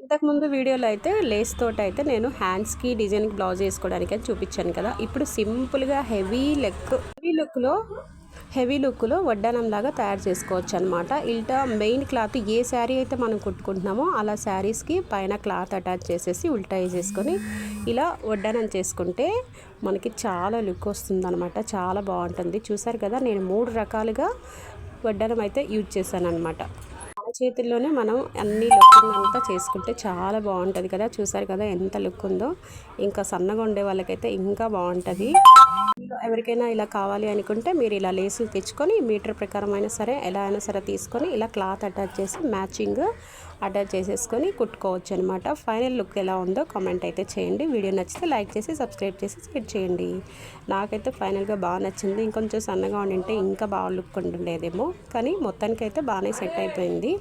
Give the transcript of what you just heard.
ఇంతకుముందు వీడియోలో అయితే లేస్ తోటి అయితే నేను హ్యాండ్స్కి డిజైన్కి బ్లౌజ్ వేసుకోవడానికి అయితే చూపించాను కదా. ఇప్పుడు సింపుల్గా హెవీ లుక్లో వడ్డానం లాగా తయారు చేసుకోవచ్చు అనమాట. ఇల్టా మెయిన్ క్లాత్ ఏ శారీ అయితే మనం కుట్టుకుంటున్నామో అలా శారీస్కి పైన క్లాత్ అటాచ్ చేసేసి ఉల్టా వేసేసుకొని ఇలా వడ్డానం చేసుకుంటే మనకి చాలా లుక్ వస్తుంది అనమాట. చాలా బాగుంటుంది. చూసారు కదా, నేను 3 రకాలుగా వడ్డానం అయితే యూజ్ చేశాను అనమాట. మన చేతుల్లోనే మనం అన్ని లుకింగ్ అంతా చేసుకుంటే చాలా బాగుంటుంది కదా. చూసారు కదా ఎంత లుక్ ఉందో. ఇంకా సన్నగా ఉండే వాళ్ళకైతే ఇంకా బాగుంటుంది. ఎవరికైనా ఇలా కావాలి అనుకుంటే మీరు ఇలా లేసులు తెచ్చుకొని మీటర్ ప్రకారం అయినా సరే ఎలా అయినా సరే తీసుకొని ఇలా క్లాత్ అటాచ్ చేసి మ్యాచింగ్ అటాచ్ చేసేసుకొని కుట్టుకోవచ్చు అనమాట. ఫైనల్ లుక్ ఎలా ఉందో కామెంట్ అయితే చేయండి. వీడియో నచ్చితే లైక్ చేసి సబ్స్క్రైబ్ చేసి షేర్ చేయండి. నాకైతే ఫైనల్గా బాగా నచ్చింది. ఇంకొంచెం సన్నగా ఉండింటే ఇంకా బాగా లుక్ ఉంటుండేదేమో, కానీ మొత్తానికైతే బాగానే సెట్ అయిపోయింది.